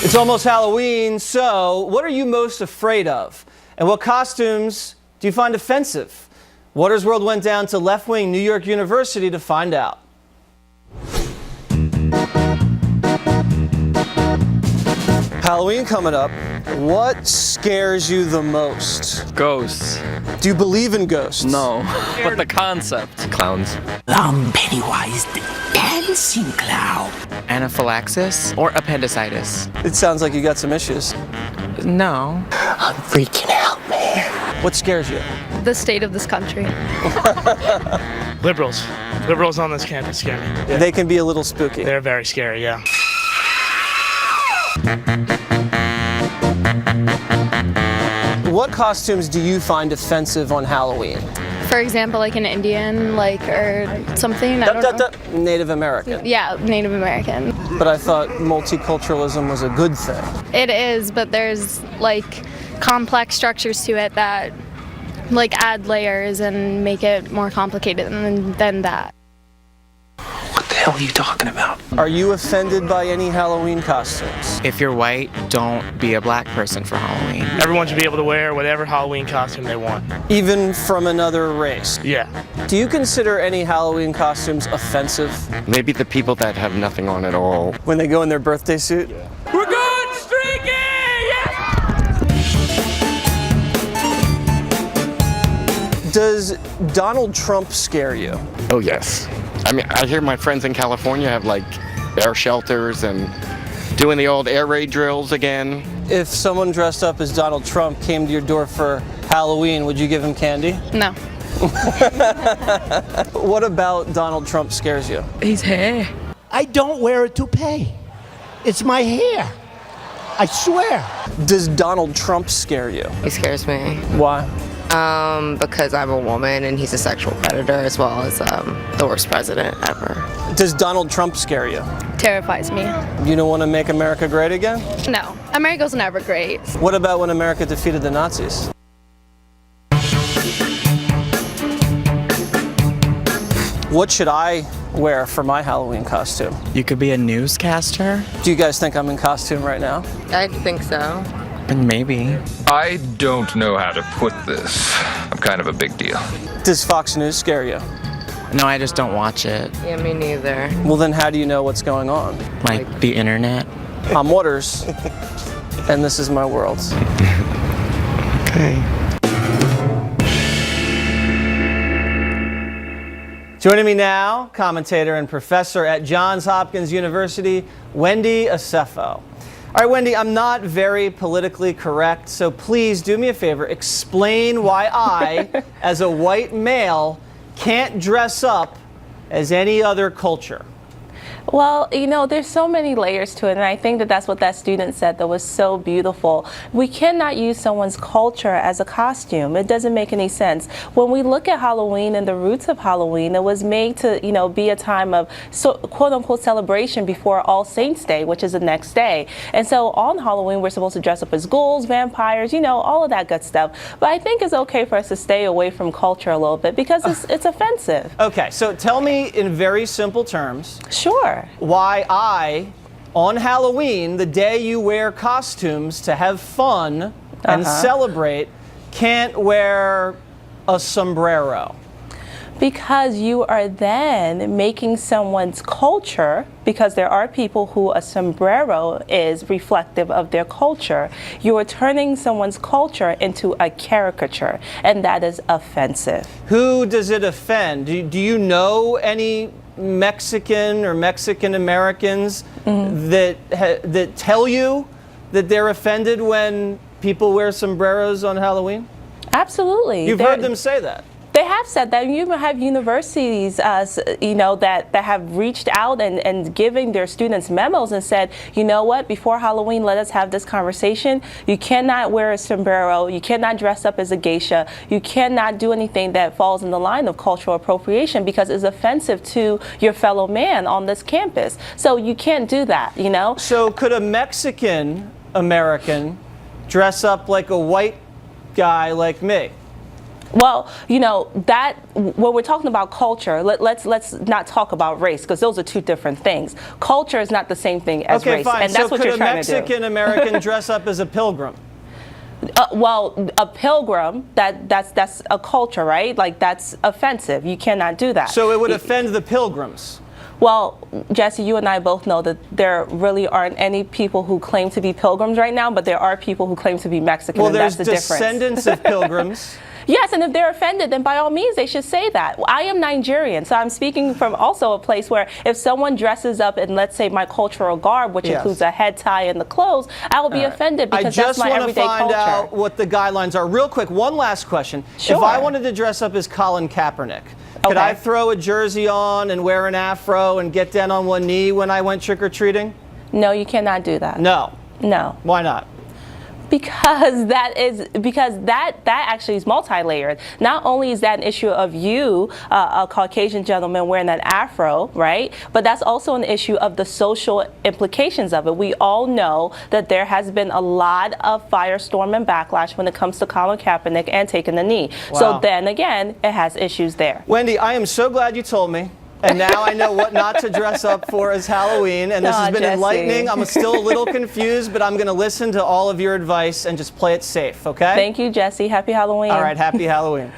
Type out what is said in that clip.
It's almost Halloween, so what are you most afraid of? And what costumes do you find offensive? Waters World went down to left-wing New York University to find out. Halloween coming up. What scares you the most? Ghosts. Do you believe in ghosts? No, but the concept. Clowns. Pennywise the dancing clown. Anaphylaxis or appendicitis? It sounds like you got some issues. No. I'm freaking out, man. What scares you? The state of this country. Liberals. Liberals on this campus scare me. Yeah. They can be a little spooky. They're very scary, yeah. What costumes do you find offensive on Halloween? For example, like an Indian, or something. I don't know. Native American. Yeah, Native American. But I thought multiculturalism was a good thing. It is, but there's complex structures to it that add layers and make it more complicated than that. What the hell are you talking about? Are you offended by any Halloween costumes? If you're white, don't be a black person for Halloween. Everyone should be able to wear whatever Halloween costume they want. Even from another race? Yeah. Do you consider any Halloween costumes offensive? Maybe the people that have nothing on at all. When they go in their birthday suit? Yeah. We're going streaking! Yes! Does Donald Trump scare you? Oh, yes. I mean, I hear my friends in California have air shelters and doing the old air raid drills again. If someone dressed up as Donald Trump came to your door for Halloween, would you give him candy? No. What about Donald Trump scares you? His hair. I don't wear a toupee. It's my hair. I swear. Does Donald Trump scare you? He scares me. Why? Because I'm a woman and he's a sexual predator as well as the worst president ever. Does Donald Trump scare you? Terrifies me. You don't want to make America great again? No. America's never great. What about when America defeated the Nazis? What should I wear for my Halloween costume? You could be a newscaster? Do you guys think I'm in costume right now? I think so. Maybe. I don't know how to put this. I'm kind of a big deal. Does Fox News scare you? No, I just don't watch it. Yeah, me neither. Well, then how do you know what's going on? Like the internet. I'm Waters, and this is my world. Okay. Joining me now, commentator and professor at Johns Hopkins University, Wendy Osefo. All right, Wendy, I'm not very politically correct, so please do me a favor. Explain why I, as a white male, can't dress up as any other culture. Well, there's so many layers to it, and I think that's what that student said that was so beautiful. We cannot use someone's culture as a costume. It doesn't make any sense. When we look at Halloween and the roots of Halloween, it was made to, be a time of quote-unquote celebration before All Saints Day, which is the next day. And so on Halloween, we're supposed to dress up as ghouls, vampires, all of that good stuff. But I think it's okay for us to stay away from culture a little bit because it's offensive. Okay, so tell me in very simple terms. Sure. Why I, on Halloween, the day you wear costumes to have fun and celebrate, can't wear a sombrero. Because you are then making someone's culture, because there are people who a sombrero is reflective of their culture, you are turning someone's culture into a caricature, and that is offensive. Who does it offend? Do you know any Mexican or Mexican Americans that tell you that they're offended when people wear sombreros on Halloween? Absolutely. You've heard them say that. They have said that. You have universities, that have reached out and giving their students memos and said, you know what, before Halloween, let us have this conversation. You cannot wear a sombrero. You cannot dress up as a geisha. You cannot do anything that falls in the line of cultural appropriation because it's offensive to your fellow man on this campus. So you can't do that, So could a Mexican American dress up like a white guy like me? Well, you know, that when we're talking about culture, let's not talk about race, because those are two different things. Culture is not the same thing as Okay, race, fine. and that's so what you're could a trying to do. Mexican American dress up as a pilgrim? Well, a pilgrim, that's a culture, right? Like, that's offensive. You cannot do that. So it would offend the pilgrims. Well, Jesse, you and I both know that there really aren't any people who claim to be pilgrims right now, but there are people who claim to be Mexican, Well, and there's that's the difference. descendants of pilgrims. Yes, and if they're offended, then by all means they should say that. I am Nigerian, so I'm speaking from also a place where if someone dresses up in, let's say, my cultural garb, which Yes. includes a head tie and the clothes, I will be offended because that's my everyday I just want to find culture. out what the guidelines are. Real quick, one last question. Sure. If I wanted to dress up as Colin Kaepernick, could Okay. I throw a jersey on and wear an afro and get down on one knee when I went trick-or-treating? No, you cannot do that. No. No. Why not? Because that actually is multi-layered. Not only is that an issue of you, a Caucasian gentleman wearing an afro, right? But that's also an issue of the social implications of it. We all know that there has been a lot of firestorm and backlash when it comes to Colin Kaepernick and taking the knee. Wow. So then again, it has issues there. Wendy, I am so glad you told me. And now I know what not to dress up for as Halloween. And this has been Jesse. enlightening. I'm still a little confused, but I'm going to listen to all of your advice and just play it safe, okay? Thank you, Jesse. Happy Halloween. All right, happy Halloween.